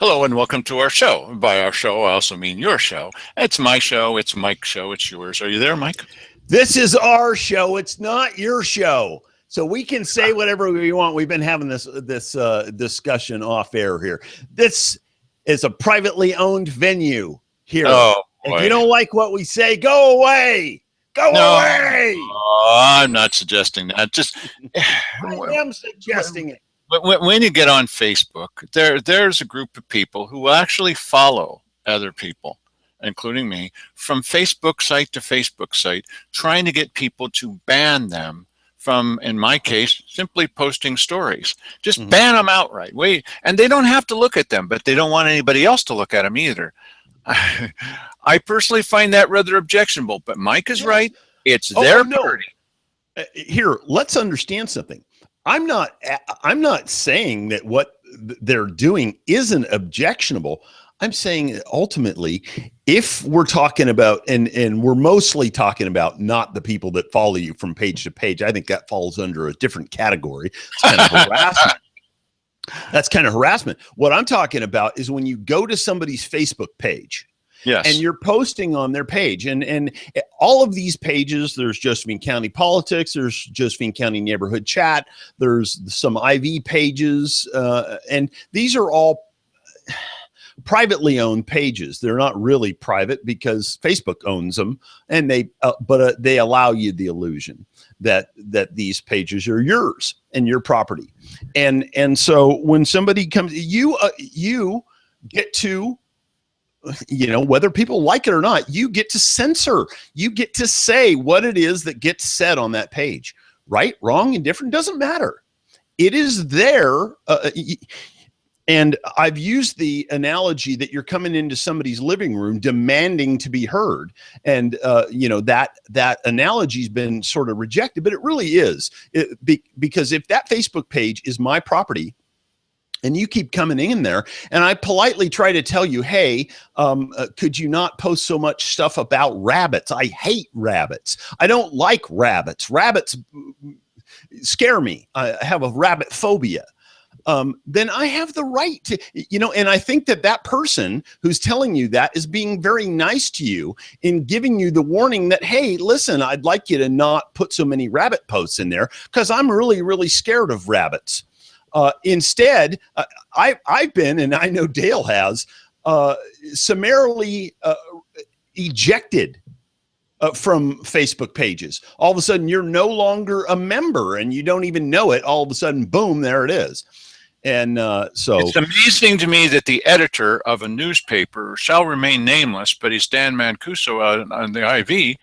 Hello and welcome to our show. By our show, I also mean your show. It's my show. It's Mike's show. It's yours. Are you there, Mike? This is our show. It's not your show. So we can say whatever we want. We've been having this discussion off air here. This is a privately owned venue here. Oh, If you boy. don't like what we say, go away. Go No, away. I'm not suggesting that. Just I am suggesting it. when you get on Facebook, there's a group of people who actually follow other people, including me, from Facebook site to Facebook site, trying to get people to ban them from, in my case, simply posting stories. Just ban them outright. And they don't have to look at them, but they don't want anybody else to look at them either. I personally find that rather objectionable, but Mike is right. It's their party. Here, let's understand something. I'm not saying that what they're doing isn't objectionable. I'm saying ultimately, if we're talking about, and we're mostly talking about not the people that follow you from page to page, I think that falls under a different category. It's kind of harassment. That's kind of harassment. What I'm talking about is when you go to somebody's Facebook page. Yes. And you're posting on their page, and all of these pages, there's Josephine County Politics, there's Josephine County Neighborhood Chat, there's some IV pages, and these are all privately owned pages. They're not really private because Facebook owns them, and but they allow you the illusion that these pages are yours and your property. And so when somebody comes, you get to, whether people like it or not, you get to censor. You get to say what it is that gets said on that page. Right, wrong, indifferent, doesn't matter. It is there. And I've used the analogy that you're coming into somebody's living room demanding to be heard. And, that analogy's been sort of rejected, but it really is. Because if that Facebook page is my property, and you keep coming in there, and I politely try to tell you, hey, could you not post so much stuff about rabbits? I hate rabbits. I don't like rabbits. Rabbits scare me. I have a rabbit phobia. Then I have the right to, and I think that person who's telling you that is being very nice to you in giving you the warning that, hey, listen, I'd like you to not put so many rabbit posts in there because I'm really, really scared of rabbits. Instead, I've been, and I know Dale has, summarily ejected from Facebook pages. All of a sudden, you're no longer a member, and you don't even know it. All of a sudden, boom, there it is. And so it's amazing to me that the editor of a newspaper shall remain nameless, but he's Dan Mancuso on the IV,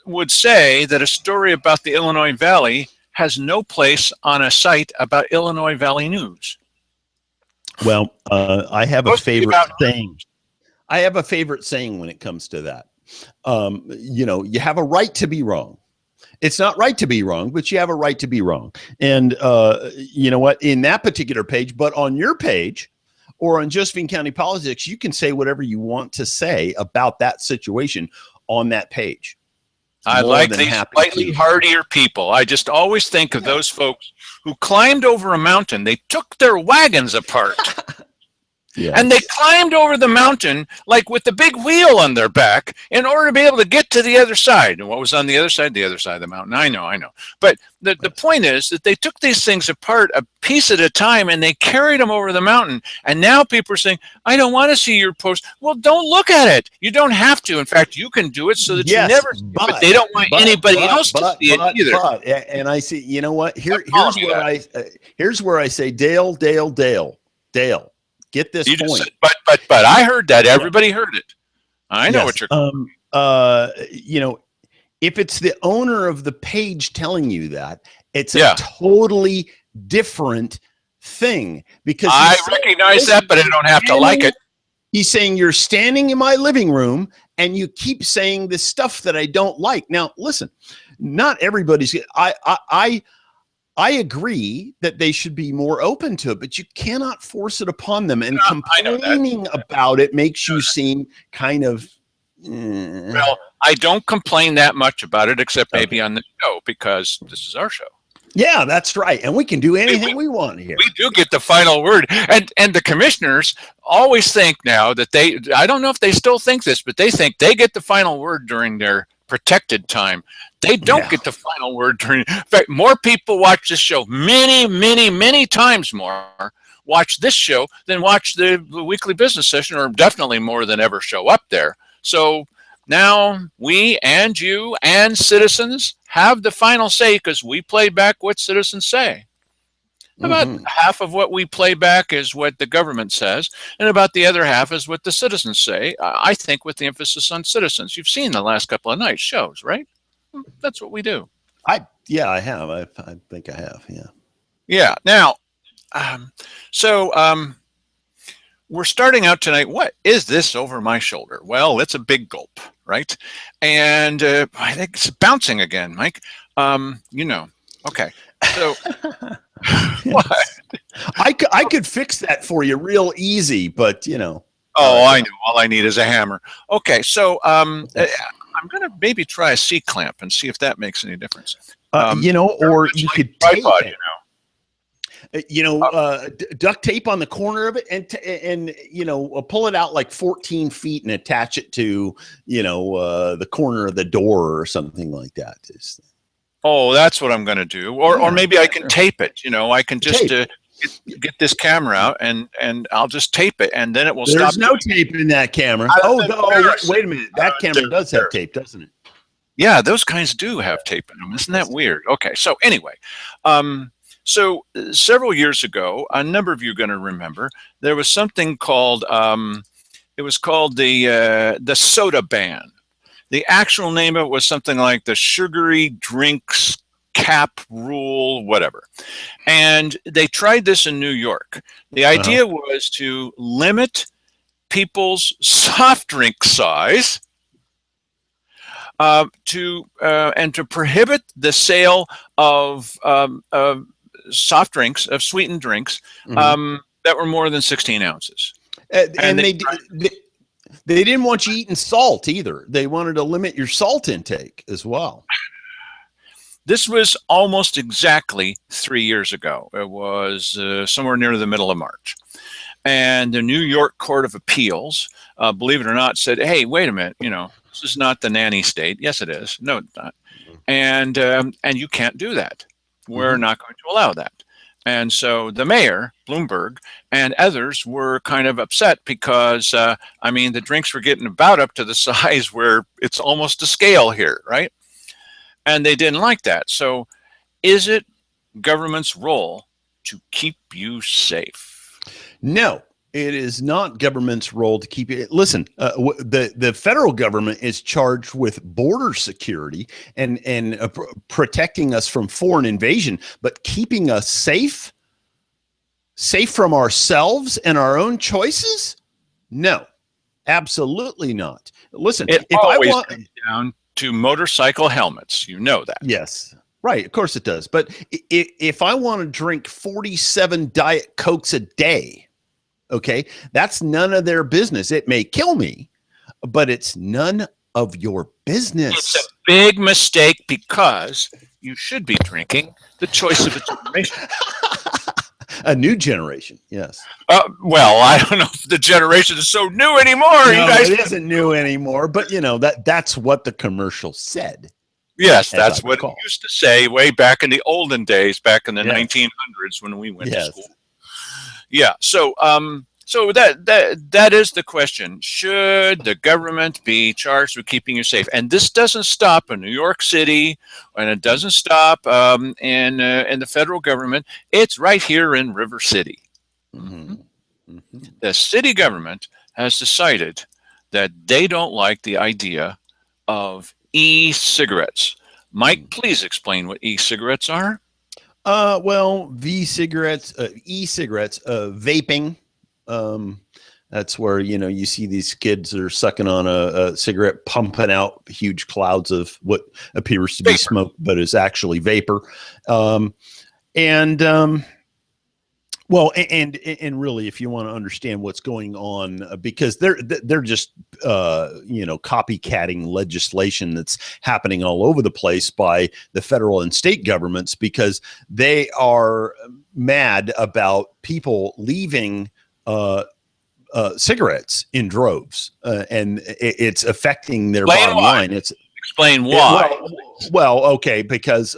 would say that a story about the Illinois Valley has no place on a site about Illinois Valley news. Well, I have a favorite saying. I have a favorite saying when it comes to that. You have a right to be wrong. It's not right to be wrong, but you have a right to be wrong. And you know what? In that particular page, but on your page or on Josephine County Politics, you can say whatever you want to say about that situation on that page. I like these slightly hardier people. I just always think of those folks who climbed over a mountain. They took their wagons apart. Yes. And they climbed over the mountain like with the big wheel on their back in order to be able to get to the other side. And what was on the other side? The other side of the mountain. I know. But the point is that they took these things apart a piece at a time and they carried them over the mountain. And now people are saying, I don't want to see your post. Well, don't look at it. You don't have to. In fact, you can do it so that you never see it. But they don't want anybody else to see it either. And I see, you know what? Here's where I say, Dale. Get this point. Said, but I heard that. Everybody heard it. I know what you're if it's the owner of the page telling you that, it's a totally different thing. Because I recognize that, but I don't have to like it. He's saying you're standing in my living room and you keep saying this stuff that I don't like. Now, listen, not everybody's I agree that they should be more open to it, but you cannot force it upon them. And complaining about it makes you seem kind of. Well, I don't complain that much about it, except maybe on the show because this is our show. Yeah, that's right. And we can do anything we want here. We do get the final word. And the commissioners always think now that I don't know if they still think this, but they think they get the final word during their protected time. They don't get the final word during. In fact, more people watch this show, many times more watch this show than watch the weekly business session, or definitely more than ever show up there. So now we and you and citizens have the final say, because we play back what citizens say. About half of what we play back is what the government says, and about the other half is what the citizens say. I think with the emphasis on citizens. You've seen the last couple of nights shows, right? That's what we do. I have. I think I have. Yeah. Yeah. Now, we're starting out tonight. What is this over my shoulder? Well, it's a big gulp, right? And I think it's bouncing again, Mike. Okay. So what? I could fix that for you real easy, but Oh, I know. All I need is a hammer. Okay, so I'm going to maybe try a C-clamp and see if that makes any differce. Or you could tape it. Duct tape on the corner of it, and pull it out like 14 feet and attach it to the corner of the door or something like that. Oh, that's what I'm going to do. Or maybe I can tape it. I can just get this camera out and I'll just tape it, and then it will stop. There's no tape in that camera. Wait a minute. That camera does have tape, doesn't it? Yeah, those kinds do have tape in them. Isn't that weird? Okay, so anyway, so several years ago, a number of you are going to remember, there was something called it was called the soda ban. The actual name of it was something like the sugary drinks cap rule, whatever. And they tried this in New York. The idea was to limit people's soft drink size, and to prohibit the sale of soft drinks, of sweetened drinks, that were more than 16 ounces. And they didn't want you eating salt either. They wanted to limit your salt intake as well. This was almost exactly 3 years ago. It was somewhere near the middle of March. And the New York Court of Appeals, believe it or not, said, hey, wait a minute, this is not the nanny state. Yes, it is. No, it's not. And you can't do that. We're not going to allow that. And so the mayor, Bloomberg, and others were kind of upset because, the drinks were getting about up to the size where it's almost to scale here, right? And they didn't like that. So is it government's role to keep you safe? No, it is not government's role to keep you. Listen, the federal government is charged with border security and protecting us from foreign invasion, but keeping us safe from ourselves and our own choices? No, absolutely not. Listen, if I want comes down to motorcycle helmets, you know that. Yes. Right, of course it does. But if I want to drink 47 Diet Cokes a day, okay, that's none of their business. It may kill me, but it's none of your business. It's a big mistake, because you should be drinking the choice of a generation. A new generation, yes. Well, I don't know if the generation is so new anymore. No, it isn't new anymore, but that's what the commercial said. Yes, that's what it used to say way back in the olden days, back in the 1900s when we went to school. Yeah, so that is the question. Should the government be charged with keeping you safe? And this doesn't stop in New York City, and it doesn't stop in the federal government. It's right here in River City. The city government has decided that they don't like the idea of e-cigarettes. Mike, please explain what e-cigarettes are. Well, e-cigarettes, vaping. That's where, you see these kids that are sucking on a cigarette, pumping out huge clouds of what appears to be smoke, but is actually vapor. Well, and really, if you want to understand what's going on, because they're just copycatting legislation that's happening all over the place by the federal and state governments, because they are mad about people leaving cigarettes in droves, and it's affecting their bottom line. Explain why. Well, okay, because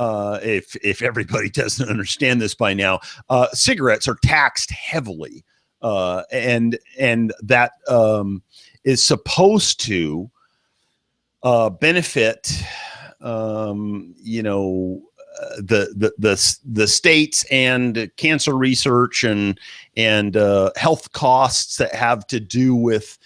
if everybody doesn't understand this by now, cigarettes are taxed heavily, and that is supposed to benefit, the states and cancer research and health costs that have to do with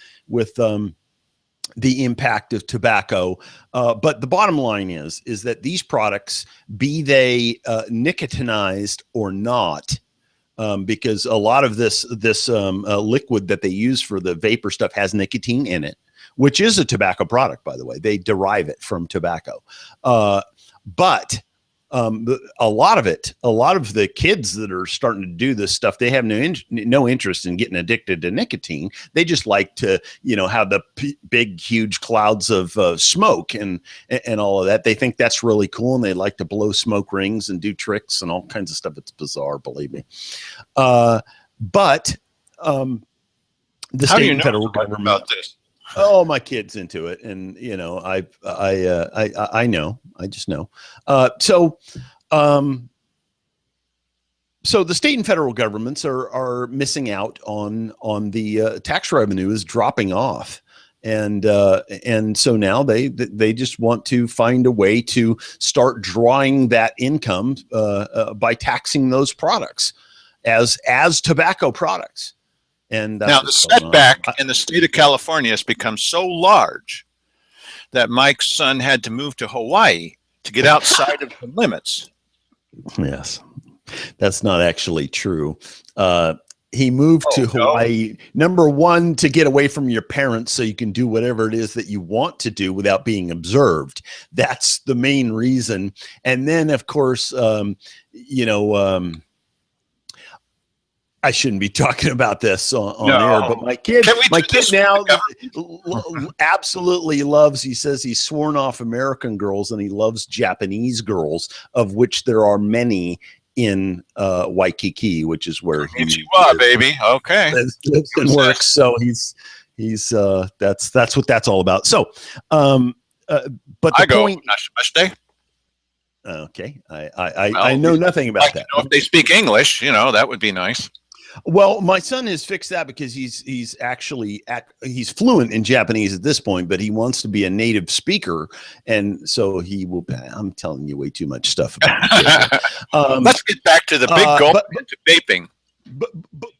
the impact of tobacco. But the bottom line is that these products, be they nicotinized or not, because a lot of this liquid that they use for the vapor stuff has nicotine in it, which is a tobacco product, by the way. They derive it from tobacco. But a lot of the kids that are starting to do this stuff, they have no interest in getting addicted to nicotine. They just like to, have the big, huge clouds of smoke and all of that. They think that's really cool, and they like to blow smoke rings and do tricks and all kinds of stuff. It's bizarre, believe me. But the state and federal government about this. Oh, my kid's into it, and I know. I just know. So the state and federal governments are missing out on the tax revenue is dropping off, and so now they just want to find a way to start drawing that income by taxing those products as tobacco products. And now the setback in the state of California has become so large that Mike's son had to move to Hawaii to get outside of the limits. Yes, that's not actually true. He moved to Hawaii, number one, to get away from your parents so you can do whatever it is that you want to do without being observed. That's the main reason. And then, of course, I shouldn't be talking about this on air, but my kid now absolutely loves, he says he's sworn off American girls and he loves Japanese girls, of which there are many in Waikiki, which is where he lives, baby. Okay. lives and works. So he's that's what that's all about. So, but the point. Okay, I know nothing about that. If they speak English, that would be nice. Well, my son has fixed that because he's actually he's fluent in Japanese at this point, but he wants to be a native speaker, and so he will. I'm telling you way too much stuff about it. Let's get back to the big goal into vaping. But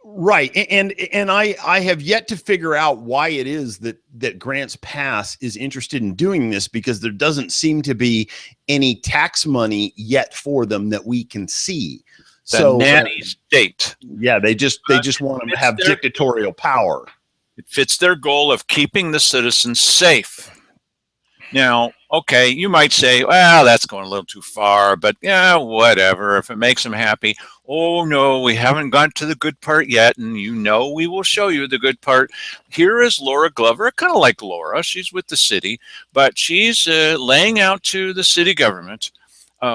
right, and I have yet to figure out why it is that Grants Pass is interested in doing this, because there doesn't seem to be any tax money yet for them that we can see. The nanny state. Yeah, they just want to have dictatorial power. It fits their goal of keeping the citizens safe. Now, okay, you might say, well, that's going a little too far, but yeah, whatever. If it makes them happy. Oh, no, we haven't gotten to the good part yet, and we will show you the good part. Here is Laura Glover, kind of like Laura. She's with the city, but she's laying out to the city government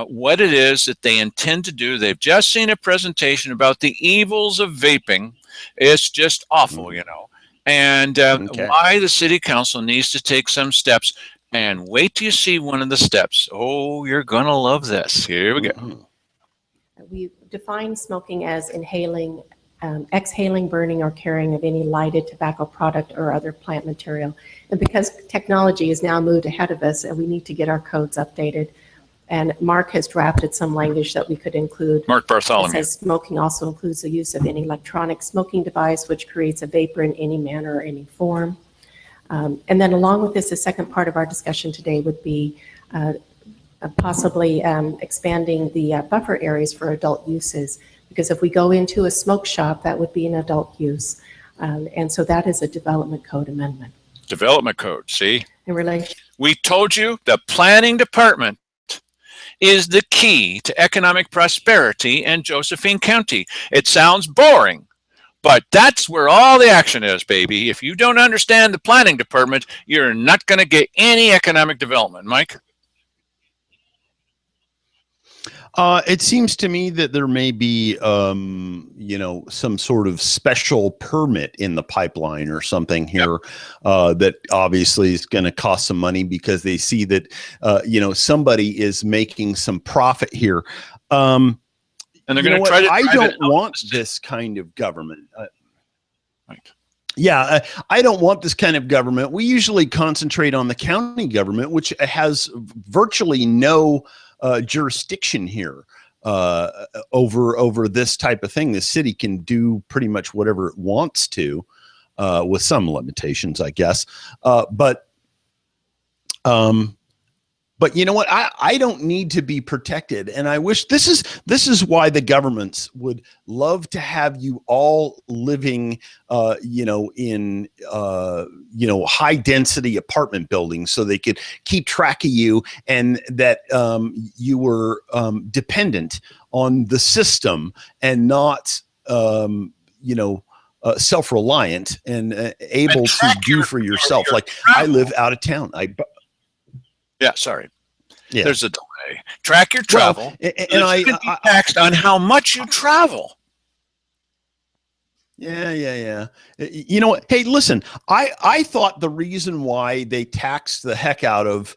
what it is that they intend to do. They've just seen a presentation about the evils of vaping. It's just awful, and why the city council needs to take some steps. And wait till you see one of the steps. Oh, you're going to love this. Here we go. We define smoking as inhaling, exhaling, burning, or carrying of any lighted tobacco product or other plant material. And because technology has now moved ahead of us, and we need to get our codes updated, and Mark has drafted some language that we could include. Mark Bartholomew. It says smoking also includes the use of any electronic smoking device which creates a vapor in any manner or any form. And then along with this, the second part of our discussion today would be possibly expanding the buffer areas for adult uses, because if we go into a smoke shop, that would be an adult use. And so that is a development code amendment. Development code, see? In relation. We told you the planning department is the key to economic prosperity in Josephine County. It sounds boring, but that's where all the action is, baby. If you don't understand the planning department, you're not going to get any economic development, Mike. It seems to me that there may be, some sort of special permit in the pipeline or something here. Yep. That obviously is going to cost some money because they see that, somebody is making some profit here. And they're going to try to. I don't want this kind of government. Right. Yeah, I don't want this kind of government. We usually concentrate on the county government, which has virtually no jurisdiction here over this type of thing. The city can do pretty much whatever it wants to, with some limitations, I guess. But you know what? I don't need to be protected, and I wish this is why the governments would love to have you all living, in high density apartment buildings, so they could keep track of you, and that you were dependent on the system and not self-reliant and able to do for yourself. Like I live out of town. Yeah, sorry. Yeah. There's a delay. Track your travel. Well, and I be taxed on how much you travel. Yeah. You know what? Hey, listen, I thought the reason why they taxed the heck out of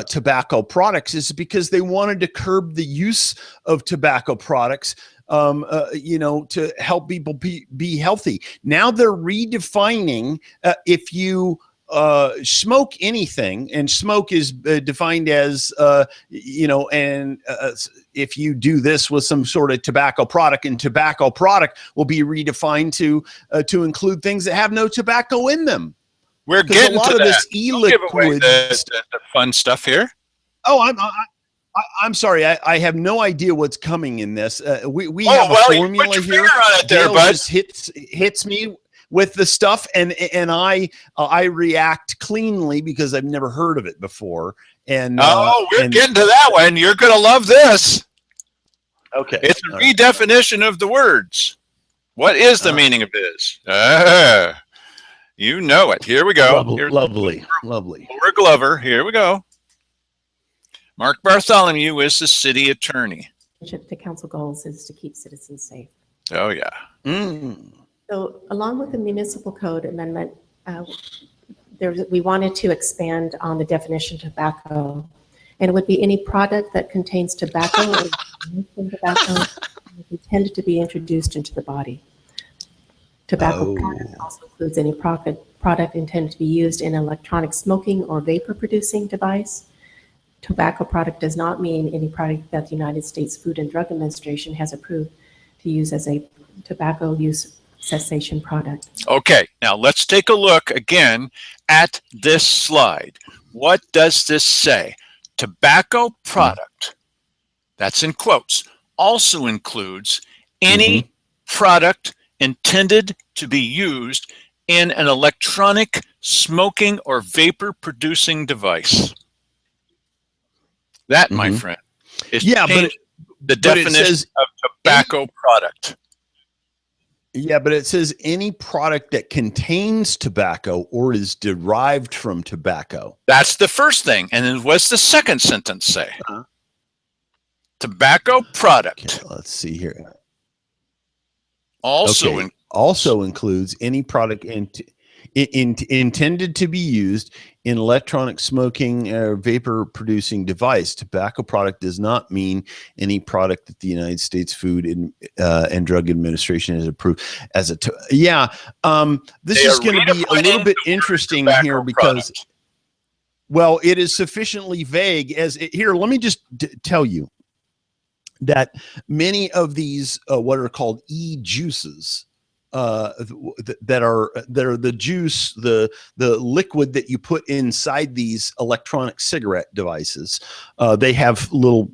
tobacco products is because they wanted to curb the use of tobacco products, to help people be healthy. Now they're redefining if you smoke anything, and smoke is defined as, if you do this with some sort of tobacco product, and tobacco product will be redefined to include things that have no tobacco in them. We're getting a lot to of that. this e-liquid the fun stuff here. Oh, I'm sorry. I have no idea what's coming in this. We have a formula here. Dale just hits me with the stuff, and I react cleanly because I've never heard of it before. And we're getting to that one. You're going to love this. Okay, it's a redefinition of the words. What is the meaning of this? You know it. Here we go. Lovely. Laura Glover. Here we go. Mark Bartholomew is the city attorney. The council goals is to keep citizens safe. Oh yeah. So along with the municipal code amendment, we wanted to expand on the definition of tobacco, and it would be any product that contains tobacco or tobacco intended to be introduced into the body. Tobacco product also includes any product intended to be used in electronic smoking or vapor producing device. Tobacco product does not mean any product that the United States Food and Drug Administration has approved to use as a tobacco use cessation product. Okay, now let's take a look again at this slide. What does this say? Tobacco product, that's in quotes, also includes any product intended to be used in an electronic smoking or vapor producing device. That, my friend, is the definition of tobacco product. Yeah, but it says any product that contains tobacco or is derived from tobacco. That's the first thing. And then what's the second sentence say? Tobacco product. Okay, let's see here. Also includes any product intended to be used in electronic smoking or vapor producing device. Tobacco product does not mean any product that the United States Food and Drug Administration has approved as a this is going to be a little bit interesting here because well, it is sufficiently vague as here. Let me just tell you that many of these what are called e-juices that are the juice, the liquid that you put inside these electronic cigarette devices. They have little,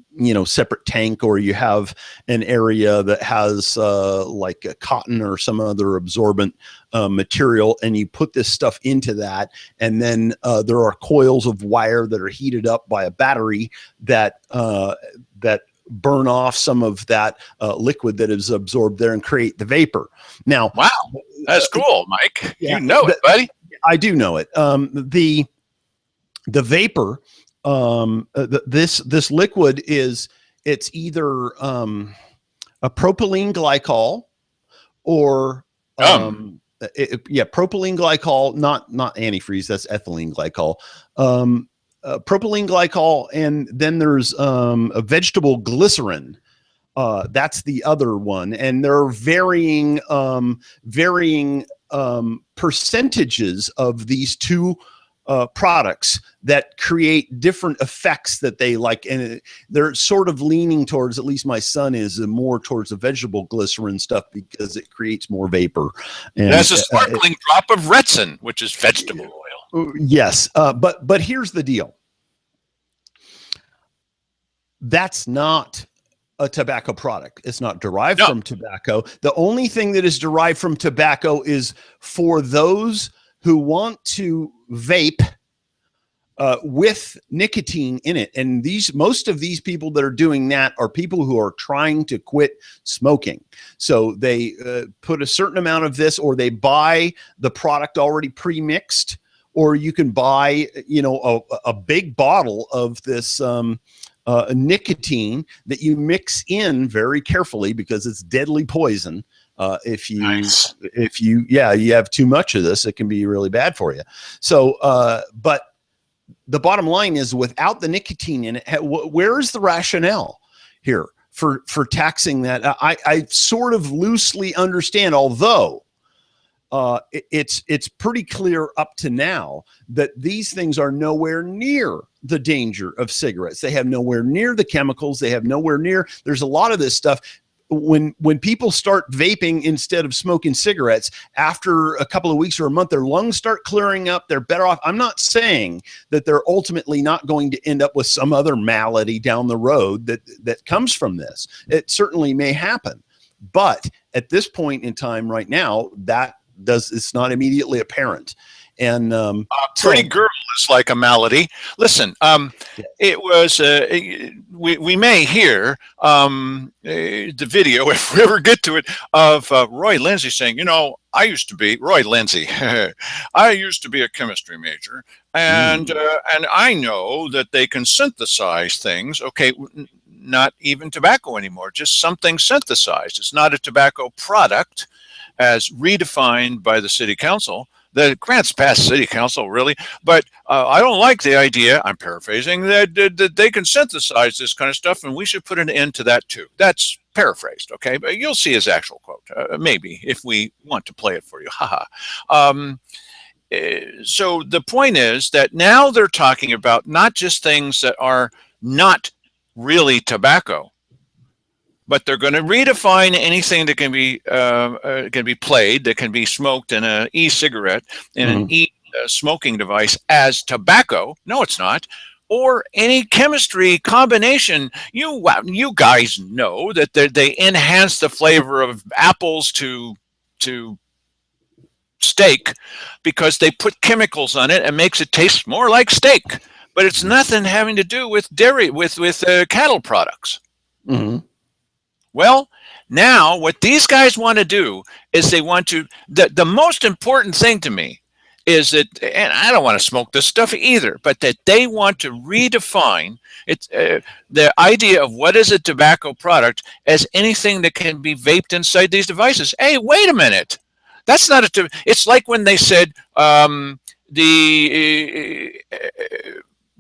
separate tank, or you have an area that has like a cotton or some other absorbent material, and you put this stuff into that, and then there are coils of wire that are heated up by a battery that burn off some of that liquid that is absorbed there and create the vapor. Now, wow, that's cool, Mike. Yeah, you know it, buddy. I do know it. The vapor, this liquid it's either a propylene glycol or propylene glycol, not antifreeze. That's ethylene glycol. Propylene glycol, and then there's a vegetable glycerin. That's the other one, and there are varying percentages of these two products that create different effects that they like, and they're sort of leaning towards, at least my son is, more towards the vegetable glycerin stuff because it creates more vapor. And that's a sparkling drop of Retsin, which is vegetable oil. Yes, but here's the deal. That's not a tobacco product. It's not derived from tobacco. The only thing that is derived from tobacco is for those who want to vape with nicotine in it. And most of these people that are doing that are people who are trying to quit smoking. So they put a certain amount of this, or they buy the product already pre-mixed, or you can buy, a big bottle of this nicotine that you mix in very carefully, because it's deadly poison. If you have too much of this, it can be really bad for you. So, but the bottom line is, without the nicotine in it, where is the rationale here for taxing that? I sort of loosely understand, although it's pretty clear up to now that these things are nowhere near the danger of cigarettes. They have nowhere near the chemicals. They have nowhere near. There's a lot of this stuff. When people start vaping instead of smoking cigarettes, after a couple of weeks or a month, their lungs start clearing up. They're better off. I'm not saying that they're ultimately not going to end up with some other malady down the road that comes from this. It certainly may happen. But at this point in time right now, it's not immediately apparent. And pretty girl is like a malady. Listen, it was we may hear the video, if we ever get to it, of Roy Lindsay saying, I used to be Roy Lindsay. I used to be a chemistry major, and I know that they can synthesize things. Okay, not even tobacco anymore, just something synthesized. It's not a tobacco product as redefined by the city council. The grants past city council, really, but I don't like the idea, I'm paraphrasing, that they can synthesize this kind of stuff, and we should put an end to that too. That's paraphrased, okay? But you'll see his actual quote, maybe, if we want to play it for you. Haha. So the point is that now they're talking about not just things that are not really tobacco, but they're going to redefine anything that can be played, that can be smoked in an e-cigarette, in an e-smoking device as tobacco. No, it's not. Or any chemistry combination. You guys know that they enhance the flavor of apples to steak because they put chemicals on it and makes it taste more like steak. But it's nothing having to do with dairy, with cattle products. Mm-hmm. Well, now what these guys want to do is they want to, the most important thing to me is that, and I don't want to smoke this stuff either, but that they want to redefine the idea of what is a tobacco product as anything that can be vaped inside these devices. Hey, wait a minute. That's not it's like when they said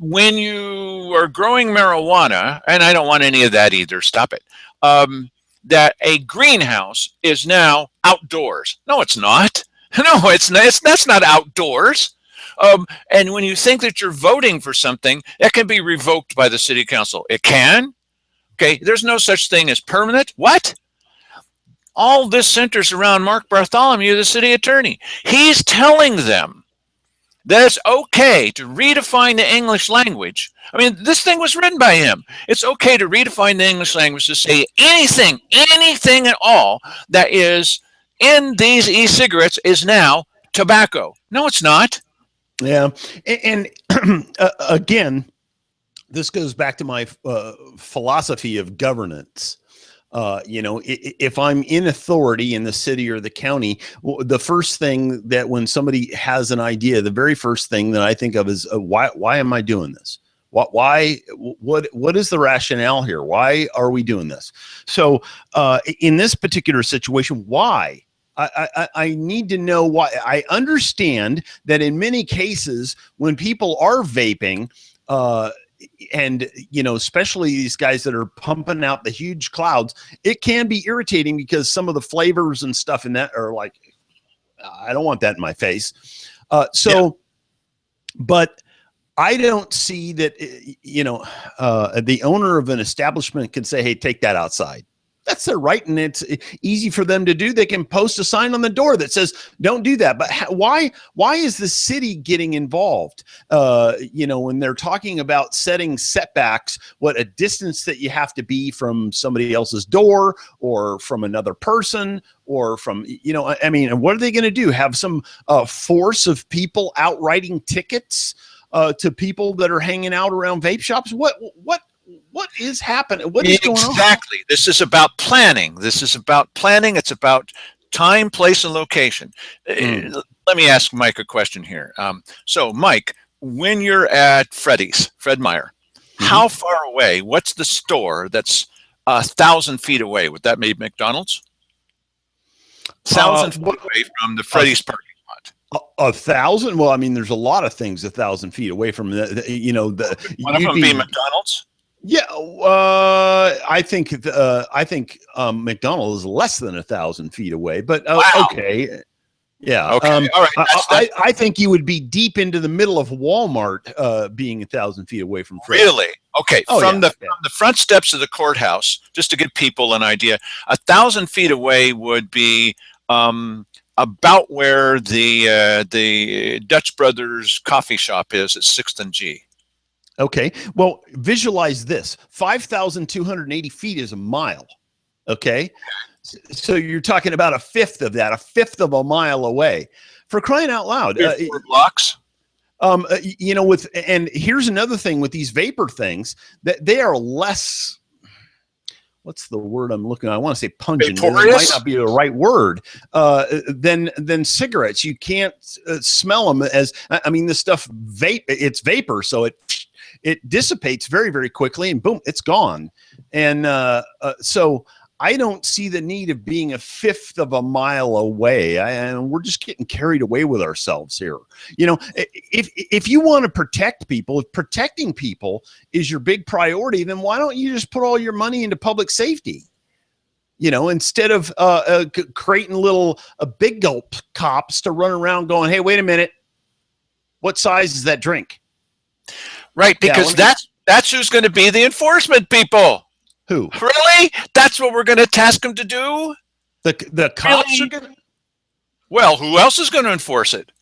when you are growing marijuana, and I don't want any of that either, stop it, that a greenhouse is now outdoors. No, it's not. No, it's not. That's not outdoors. And when you think that you're voting for something, that can be revoked by the city council. It can. Okay, there's no such thing as permanent. What? All this centers around Mark Bartholomew, the city attorney. He's telling them that it's okay to redefine the English language. I mean, this thing was written by him. It's okay to redefine the English language to say anything at all that is in these e-cigarettes is now tobacco. No, it's not. Yeah. And again, this goes back to my philosophy of governance. If I'm in authority in the city or the county, the first thing that when somebody has an idea, the very first thing that I think of is why am I doing this? What is the rationale here? Why are we doing this? So in this particular situation, why? I need to know why. I understand that in many cases when people are vaping, and especially these guys that are pumping out the huge clouds, it can be irritating because some of the flavors and stuff in that are like, I don't want that in my face. But I don't see that, the owner of an establishment can say, hey, take that outside. That's their right, and it's easy for them to do. They can post a sign on the door that says, don't do that. But why is the city getting involved? When they're talking about setting setbacks, what a distance that you have to be from somebody else's door or from another person or from, what are they going to do? Have some force of people out writing tickets to people that are hanging out around vape shops? What is happening? What is going on? Exactly. This is about planning. It's about time, place, and location. Let me ask Mike a question here. So, Mike, when you're at Fred Meyer, how far away? What's the store that's 1,000 feet away? Would that be McDonald's? 1,000 feet away from the Freddy's parking lot. 1,000? Well, I mean, there's a lot of things 1,000 feet away from One of them be McDonald's. Yeah, I think McDonald's is less than 1,000 feet away, but wow. Okay, yeah, okay, all right. I think you would be deep into the middle of Walmart, being 1,000 feet away from Fred. Really? Okay, from the front steps of the courthouse, just to give people an idea, 1,000 feet away would be about where the Dutch Brothers coffee shop is at 6th and G. Okay, well, visualize this. 5,280 feet is a mile, okay? So you're talking about a fifth of that, a fifth of a mile away. For crying out loud. 4 blocks? And here's another thing with these vapor things, that they are less, what's the word I'm looking at? I want to say pungent. It might not be the right word. Than cigarettes. You can't smell them as, this stuff, it's vapor, so it dissipates very, very quickly, and boom, it's gone. And so I don't see the need of being a fifth of a mile away. And we're just getting carried away with ourselves here. If you want to protect people, if protecting people is your big priority, then why don't you just put all your money into public safety? Instead of creating little big gulp cops to run around going, hey, wait a minute, what size is that drink? Right, because that's who's going to be the enforcement people. Who? Really? That's what we're going to task them to do? The cops are going to? Well, who else is going to enforce it?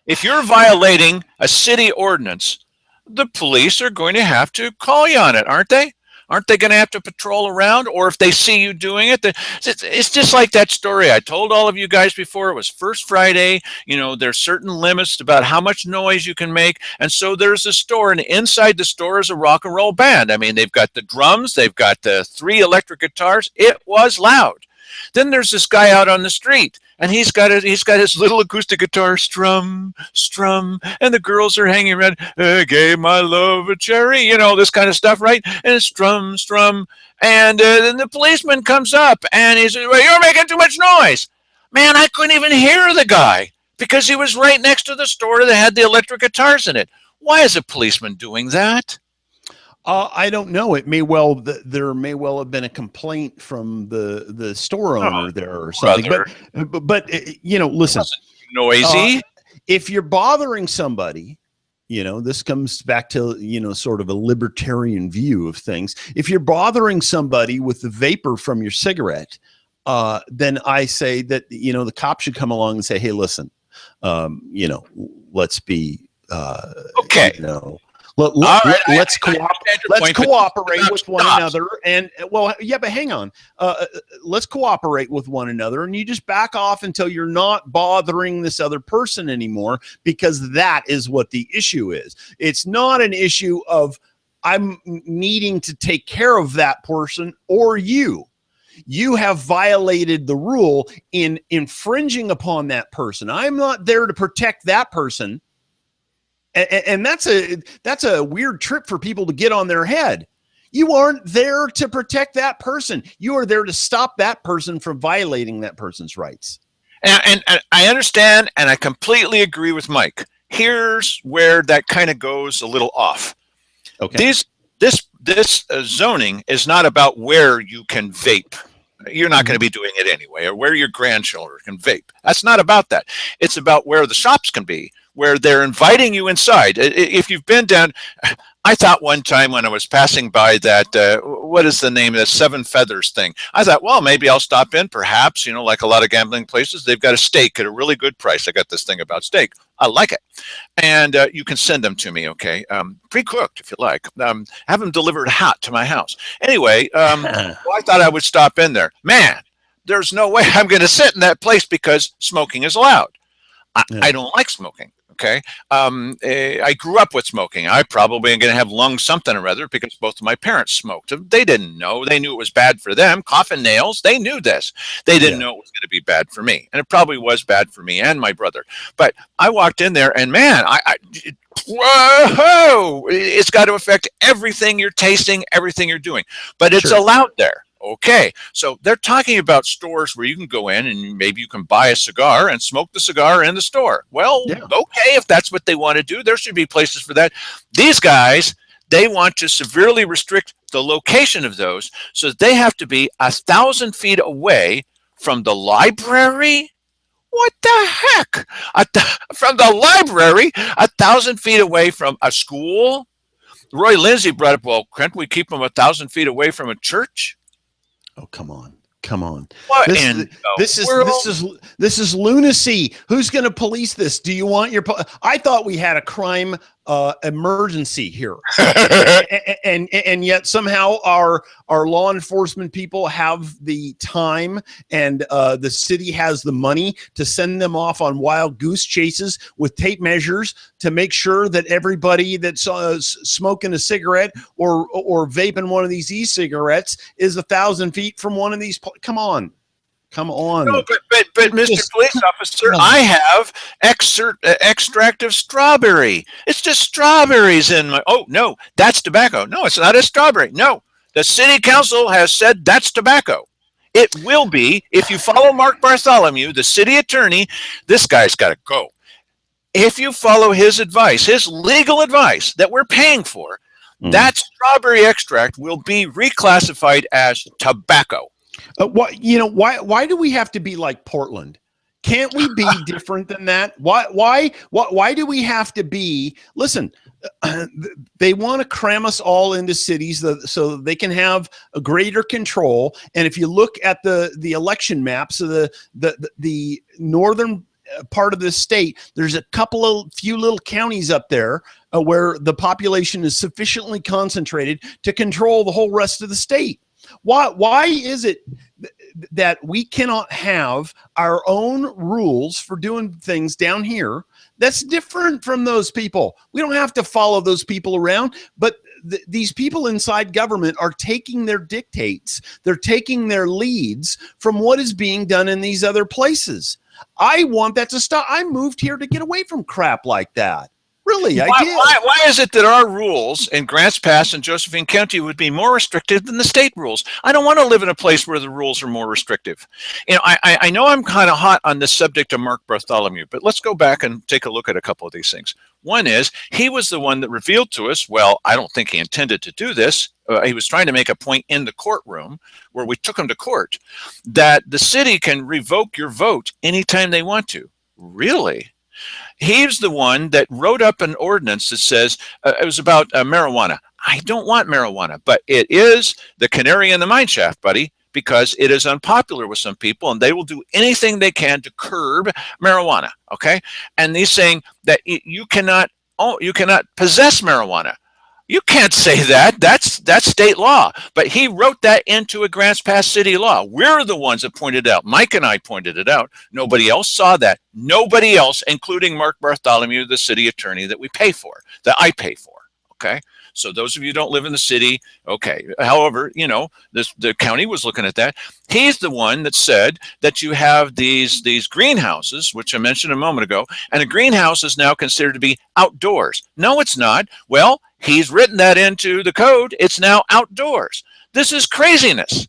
If you're violating a city ordinance, the police are going to have to call you on it, aren't they? Aren't they going to have to patrol around? Or if they see you doing it, it's just like that story I told all of you guys before. It was First Friday. There's certain limits about how much noise you can make. And so there's a store, and inside the store is a rock and roll band. They've got the drums. They've got the 3 electric guitars. It was loud. Then there's this guy out on the street, and he's got his little acoustic guitar, strum, and the girls are hanging around, I gave my love a cherry, this kind of stuff, right? And strum, and then the policeman comes up, and he says, well, you're making too much noise. Man, I couldn't even hear the guy because he was right next to the store that had the electric guitars in it. Why is a policeman doing that? I don't know. It may well, there may well have been a complaint from the store owner there or something. But listen, noisy. If you're bothering somebody, This comes back to, sort of a libertarian view of things. If you're bothering somebody with the vapor from your cigarette, then I say that, the cop should come along and say, hey, listen, let's be, okay. Let's cooperate with one another. And but hang on. Let's cooperate with one another, and you just back off until you're not bothering this other person anymore, because that is what the issue is. It's not an issue of I'm needing to take care of that person or you. You have violated the rule in infringing upon that person. I'm not there to protect that person. And that's a weird trip for people to get on their head. You aren't there to protect that person. You are there to stop that person from violating that person's rights. And I understand, and I completely agree with Mike. Here's where that kind of goes a little off. Okay. This zoning is not about where you can vape. You're not going to be doing it anyway, or where your grandchildren can vape. That's not about that. It's about where the shops can be, where they're inviting you inside. If you've been down, I thought one time when I was passing by that, what is the name of that Seven Feathers thing? I thought, well, maybe I'll stop in, perhaps, like a lot of gambling places, they've got a steak at a really good price. I got this thing about steak. I like it. And you can send them to me, okay? Pre-cooked, if you like. Have them delivered hot to my house. Anyway, I thought I would stop in there. Man, there's no way I'm going to sit in that place because smoking is allowed. I don't like smoking. Okay. I grew up with smoking. I probably am going to have lung something or other because both of my parents smoked. They didn't know. They knew it was bad for them. Coffin nails. They knew this. They didn't know it was going to be bad for me. And it probably was bad for me and my brother. But I walked in there and man, whoa, it's got to affect everything you're tasting, everything you're doing. But it's allowed there. Okay, so they're talking about stores where you can go in and maybe you can buy a cigar and smoke the cigar in the store. Well, okay, if that's what they want to do, there should be places for that. These guys, they want to severely restrict the location of those, so they have to be 1,000 feet away from the library. What the heck? From the library, 1,000 feet away from a school? Roy Lindsay brought up, well, can't we keep them 1,000 feet away from a church? Oh, come on. What this is lunacy. Who's going to police this? Do you want I thought we had a crime emergency here. and yet somehow our law enforcement people have the time and the city has the money to send them off on wild goose chases with tape measures to make sure that everybody that's smoking a cigarette or vaping one of these e-cigarettes is 1,000 feet from one of these. Come on. No, but Mr. Police Officer, I have extract of strawberry. It's just strawberries in my. Oh no, that's tobacco. No, it's not a strawberry. No, the city council has said that's tobacco. It will be if you follow Mark Bartholomew, the city attorney. This guy's got to go. If you follow his advice, his legal advice that we're paying for, that strawberry extract will be reclassified as tobacco. Why do we have to be like Portland? Can't we be different than that? Why do we have to be? Listen, they want to cram us all into cities so they can have a greater control. And if you look at the election maps of the northern part of the state, there's a few little counties up there where the population is sufficiently concentrated to control the whole rest of the state. Why is it that we cannot have our own rules for doing things down here that's different from those people? We don't have to follow those people around, but these people inside government are taking their dictates. They're taking their leads from what is being done in these other places. I want that to stop. I moved here to get away from crap like that. Really, I did. Why is it that our rules in Grants Pass and Josephine County would be more restrictive than the state rules? I don't want to live in a place where the rules are more restrictive. I know I'm kind of hot on the subject of Mark Bartholomew, but let's go back and take a look at a couple of these things. One is he was the one that revealed to us, well, I don't think he intended to do this. He was trying to make a point in the courtroom where we took him to court that the city can revoke your vote anytime they want to. Really? He's the one that wrote up an ordinance that says it was about marijuana. I don't want marijuana, but it is the canary in the mine shaft, buddy, because it is unpopular with some people and they will do anything they can to curb marijuana. Okay. And he's saying that you cannot possess marijuana. You can't say that. That's state law. But he wrote that into a Grants Pass city law. We're the ones that pointed it out. Mike and I pointed it out. Nobody else saw that. Nobody else, including Mark Bartholomew, the city attorney that we pay for, that I pay for. Okay. So those of you who don't live in the city, okay. However, the county was looking at that. He's the one that said that you have these greenhouses, which I mentioned a moment ago, and a greenhouse is now considered to be outdoors. No, it's not. Well, he's written that into the code. It's now outdoors. This is craziness.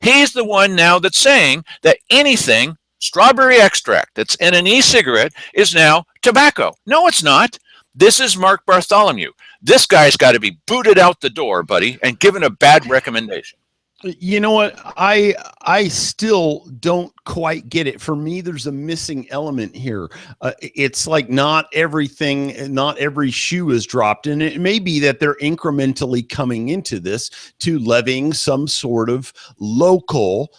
He's the one now that's saying that anything strawberry extract that's in an e-cigarette is now tobacco. No, it's not. This is Mark Bartholomew. This guy's got to be booted out the door, buddy, and given a bad recommendation. You know what? I still don't quite get it. For me, there's a missing element here. It's like not every shoe is dropped. And it may be that they're incrementally coming into this to levying some sort of local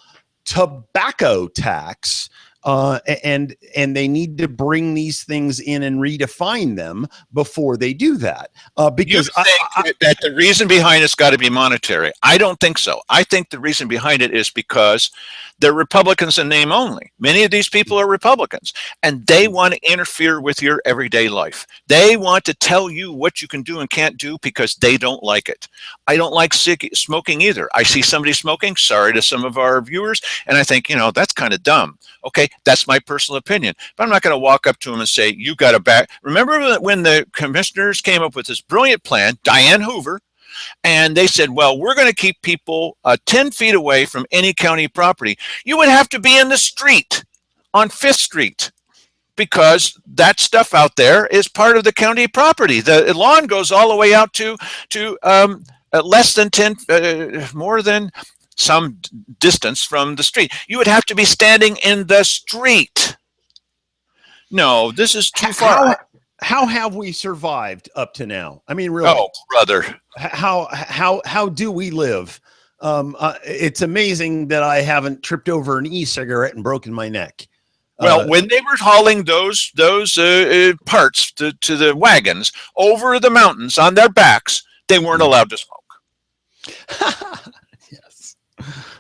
tobacco tax. And they need to bring these things in and redefine them before they do that. Because you think that the reason behind it's got to be monetary. I don't think so. I think the reason behind it is because they're Republicans in name only. Many of these people are Republicans, and they want to interfere with your everyday life. They want to tell you what you can do and can't do because they don't like it. I don't like smoking either. I see somebody smoking, sorry to some of our viewers, and I think, that's kind of dumb. Okay, that's my personal opinion. But I'm not going to walk up to him and say, you got to back. Remember when the commissioners came up with this brilliant plan, Diane Hoover, and they said, well, we're going to keep people 10 feet away from any county property. You would have to be in the street on 5th Street because that stuff out there is part of the county property. The lawn goes all the way out to less than 10, more than some distance from the street. You would have to be standing in the street. No, this is too far. How have we survived up to now? I mean, really? Oh, brother. How do we live? It's amazing that I haven't tripped over an e-cigarette and broken my neck. Well, when they were hauling those parts to the wagons over the mountains on their backs, they weren't allowed to smoke. Yes.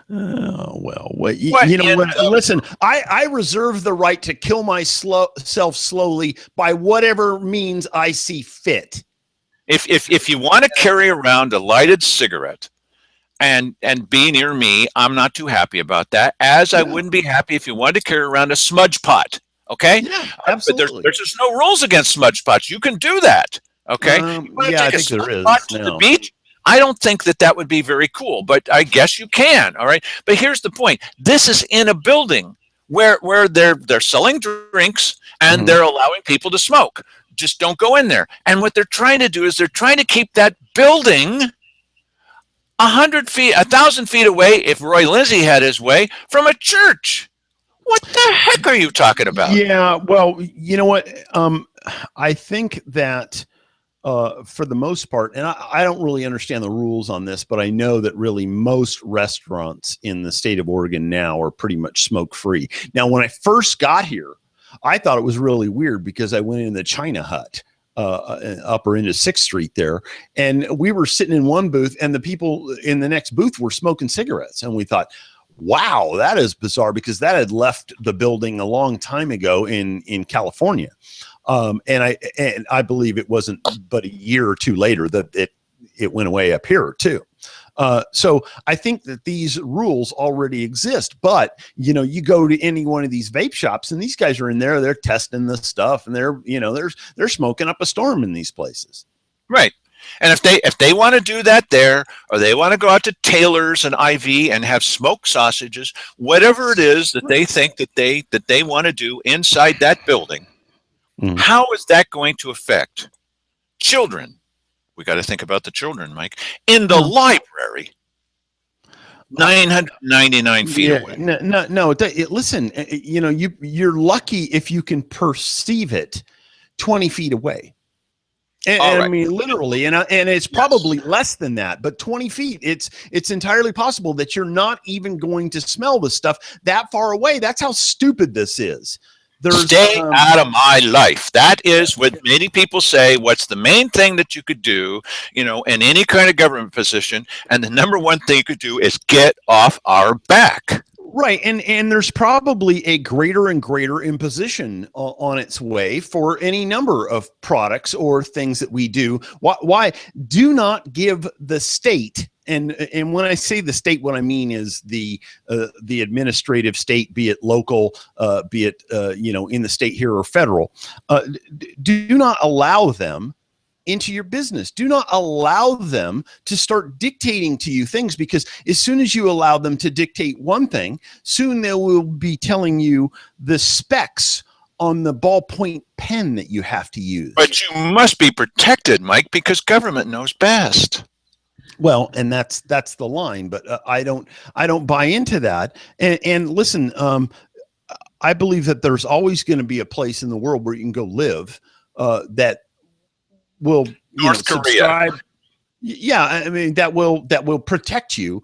Oh, well, you know what? Listen, I reserve the right to kill myself slowly by whatever means I see fit. If you want to carry around a lighted cigarette and be near me, I'm not too happy about that. As I wouldn't be happy if you wanted to carry around a smudge pot. Okay? Yeah, absolutely. But there's just no rules against smudge pots. You can do that. Okay? I think there is. To the beach? I don't think that would be very cool, but I guess you can. All right. But here's the point. This is in a building where they're selling drinks and they're allowing people to smoke. Just don't go in there. And what they're trying to do is they're trying to keep that building 100 feet, 1,000 feet away, if Roy Lindsay had his way, from a church. What the heck are you talking about? Yeah, well, you know what? I think that for the most part, and I don't really understand the rules on this, but I know that really most restaurants in the state of Oregon now are pretty much smoke-free. Now, when I first got here, I thought it was really weird because I went in the China Hut upper into 6th Street there, and we were sitting in one booth, and the people in the next booth were smoking cigarettes, and we thought, wow, that is bizarre because that had left the building a long time ago in California. And I believe it wasn't but a year or two later that it went away up here too. So I think that these rules already exist, but you go to any one of these vape shops and these guys are in there, they're testing the stuff and they're smoking up a storm in these places. Right. And if they want to do that there, or they want to go out to Taylor's and IV and have smoked sausages, whatever it is that they think that they want to do inside that building, how is that going to affect children? We got to think about the children, Mike, in the library. 999 feet away. No. Listen, you know, you're lucky if you can perceive it 20 feet away. And I mean, literally, and it's probably less than that, but 20 feet, it's entirely possible that you're not even going to smell the stuff that far away. That's how stupid this is. Stay out of my life. That is what many people say. What's the main thing that you could do, you know, in any kind of government position? And the number one thing you could do is get off our back. Right, and there's probably a greater and greater imposition on its way for any number of products or things that we do. Why do not give the state, and when I say the state, what I mean is the administrative state, be it local, be it you know, in the state here or federal. Do not allow them into your business. Do not allow them to start dictating to you things, because as soon as you allow them to dictate one thing, soon they will be telling you the specs on the ballpoint pen that you have to use. But you must be protected, Mike, because government knows best. Well, and that's the line, but I don't buy into that. And listen, I believe that there's always going to be a place in the world where you can go live that will North Korea. Yeah, I mean, that will protect you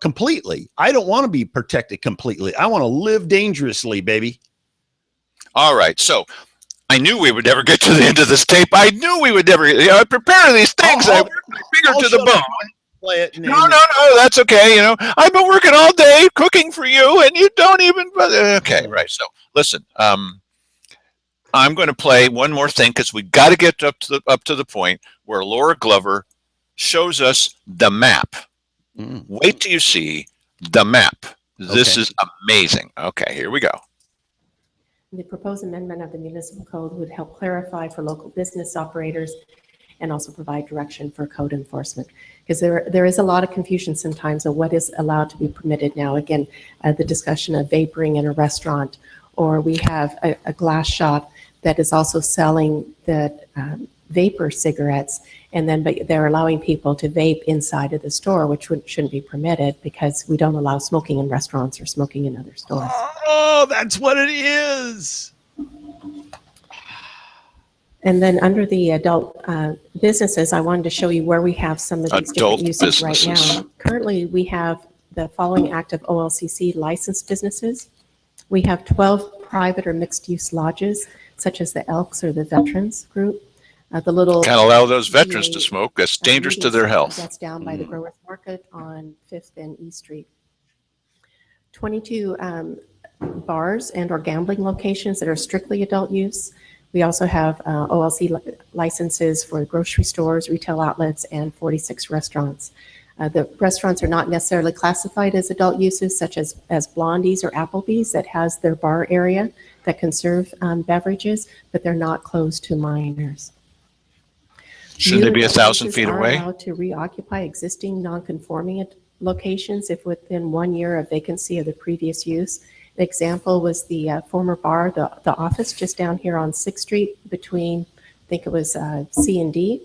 completely. I don't want to be protected completely. I want to live dangerously, baby. All right, so I knew we would never get to the end of this tape. I knew we would never. You know, I prepare these things. I work my finger to the bone. Play it. No, that's okay. You know, I've been working all day cooking for you, and you don't even. Okay, right. So listen. I'm going to play one more thing because we got to get up to the point where Laura Glover shows us the map. Wait till you see the map. This is amazing. Okay, here we go. The proposed amendment of the municipal code would help clarify for local business operators and also provide direction for code enforcement, because there is a lot of confusion sometimes of what is allowed to be permitted now. Again, the discussion of vaporing in a restaurant, or we have a glass shop that is also selling the vapor cigarettes, and then but they're allowing people to vape inside of the store, which shouldn't be permitted because we don't allow smoking in restaurants or smoking in other stores. Oh, that's what it is. And then under the adult businesses, I wanted to show you where we have some of these different uses right now. Currently, we have the following active OLCC licensed businesses. We have 12 private or mixed-use lodges, such as the Elks or the Veterans Group. The little can't allow those veterans to smoke. That's dangerous to their health. That's down by the Growers Market on 5th and E Street. 22 bars and or gambling locations that are strictly adult use. We also have OLC licenses for grocery stores, retail outlets, and 46 restaurants. The restaurants are not necessarily classified as adult uses, such as Blondie's or Applebee's that has their bar area that can serve beverages, but they're not closed to minors. Shouldn't they be 1,000 feet away? Allowed to reoccupy existing non-conforming locations if within 1 year of vacancy of the previous use. An example was the former bar, the office just down here on 6th Street between, I think it was C and D,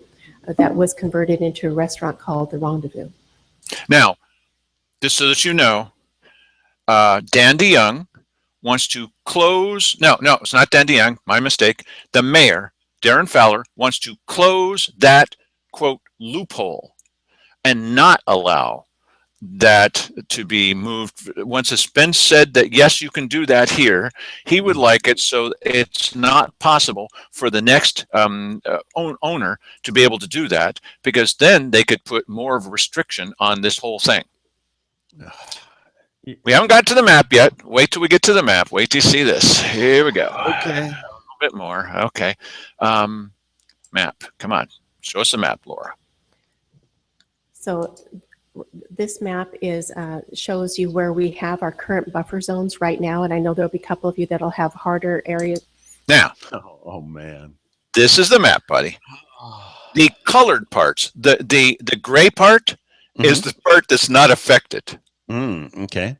that was converted into a restaurant called the Rendezvous. Now, just so that you know, Dan DeYoung wants to close. No, it's not Dan DeYoung. My mistake. The mayor, Darren Fowler, wants to close that, quote, loophole and not allow that to be moved. Once it's been said that, yes, you can do that here, he would like it so it's not possible for the next owner to be able to do that, because then they could put more of a restriction on this whole thing. We haven't got to the map yet. Wait till we get to the map. Wait till you see this. Here we go. Okay. A little bit more. Okay. Map. Come on. Show us the map, Laura. So this map is shows you where we have our current buffer zones right now, and I know there'll be a couple of you that'll have harder areas. Now, oh man, this is the map, buddy. The colored parts, the gray part is the part that's not affected. Okay.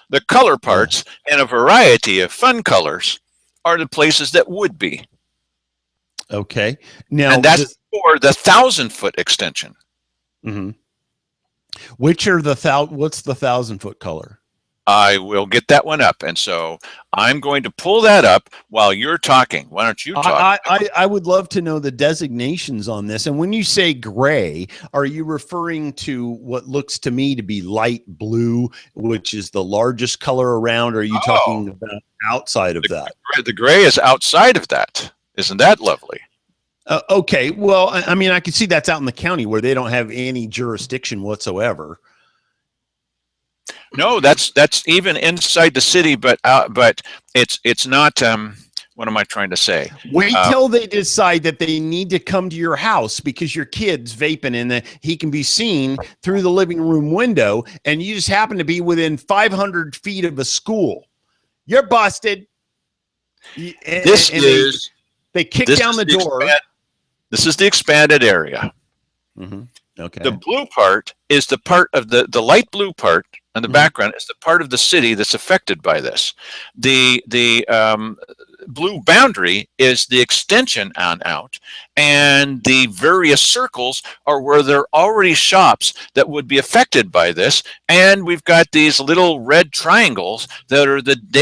The color parts and a variety of fun colors are the places that would be. Okay. Now, and that's for the 1,000-foot extension. What's the 1,000-foot color? I will get that one up. And so I'm going to pull that up while you're talking. Why don't you talk? I would love to know the designations on this. And when you say gray, are you referring to what looks to me to be light blue, which is the largest color around? Or are you talking about outside of that? The gray is outside of that. Isn't that lovely? Okay. Well, I mean, I can see that's out in the county where they don't have any jurisdiction whatsoever. No, that's even inside the city, but it's not. What am I trying to say? Wait till they decide that they need to come to your house because your kid's vaping and he can be seen through the living room window, and you just happen to be within 500 feet of a school. You're busted. They kick down the door. This is the expanded area. Mm-hmm. Okay. The blue part is the part of the light blue part, and the background is the part of the city that's affected by this. The blue boundary is the extension on out, and the various circles are where there are already shops that would be affected by this. And we've got these little red triangles that are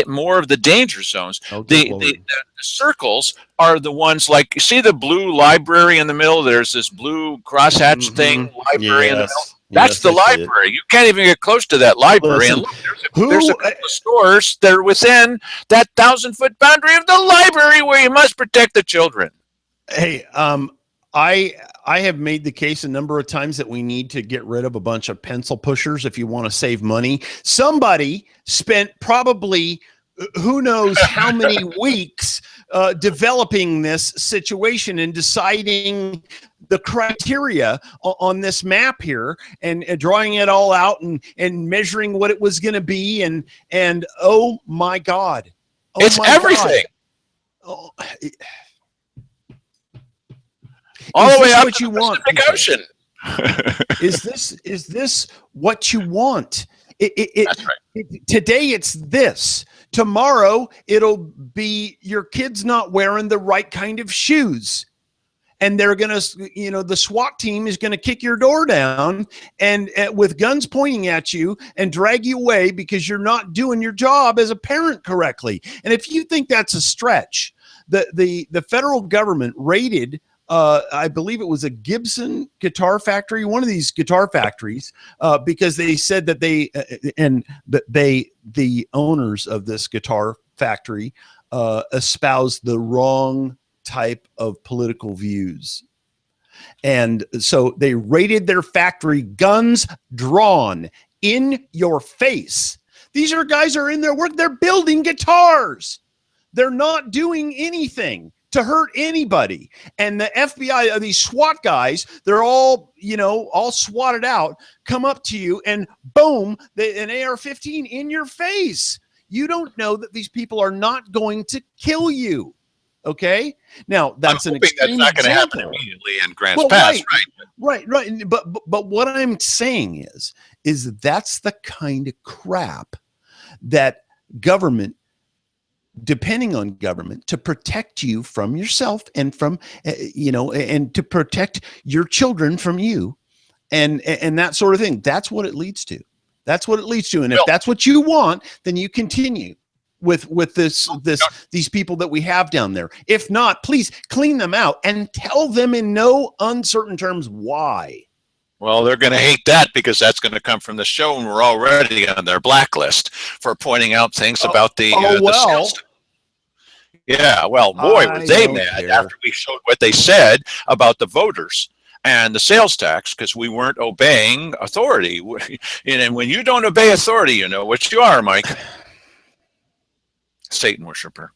more of the danger zones. The circles are the ones, like, you see the blue library in the middle? There's this blue crosshatch thing, library in the middle. That's the library. You can't even get close to that library. Listen, and look, there's a couple of stores that are within that 1,000-foot boundary of the library where you must protect the children. Hey, I have made the case a number of times that we need to get rid of a bunch of pencil pushers if you want to save money. Somebody spent probably who knows how many weeks developing this situation and deciding the criteria on this map here, and drawing it all out and measuring what it was going to be. And oh my God. It's everything. Oh, all the way up what to you the want, Pacific Ocean. Is this what you want? That's right. Today it's this. Tomorrow it'll be your kid's not wearing the right kind of shoes, and they're gonna, the SWAT team is gonna kick your door down and with guns pointing at you and drag you away because you're not doing your job as a parent correctly. And if you think that's a stretch, the federal government raided, I believe it was a Gibson guitar factory, one of these guitar factories, because they said that the owners of this guitar factory espoused the wrong type of political views. And so they raided their factory, guns drawn in your face. These are guys are in their work. They're building guitars. They're not doing anything to hurt anybody. And the FBI, these SWAT guys, they're all, all swatted out, come up to you and boom, an AR-15 in your face. You don't know that these people are not going to kill you. Okay. Now that's an extreme that's not going to happen immediately in Grants Pass, right? Right. But what I'm saying is that's the kind of crap that government, depending on government, to protect you from yourself and from, and to protect your children from you and that sort of thing. That's what it leads to. That's what it leads to. And if that's what you want, then you continue with these people that we have down there. If not, please clean them out and tell them in no uncertain terms why. Well, they're going to hate that because that's going to come from the show, and we're already on their blacklist for pointing out things about the sales. Yeah, well, boy, were they mad after we showed what they said about the voters and the sales tax, because we weren't obeying authority. And when you don't obey authority, you know what you are, Mike. Satan worshiper.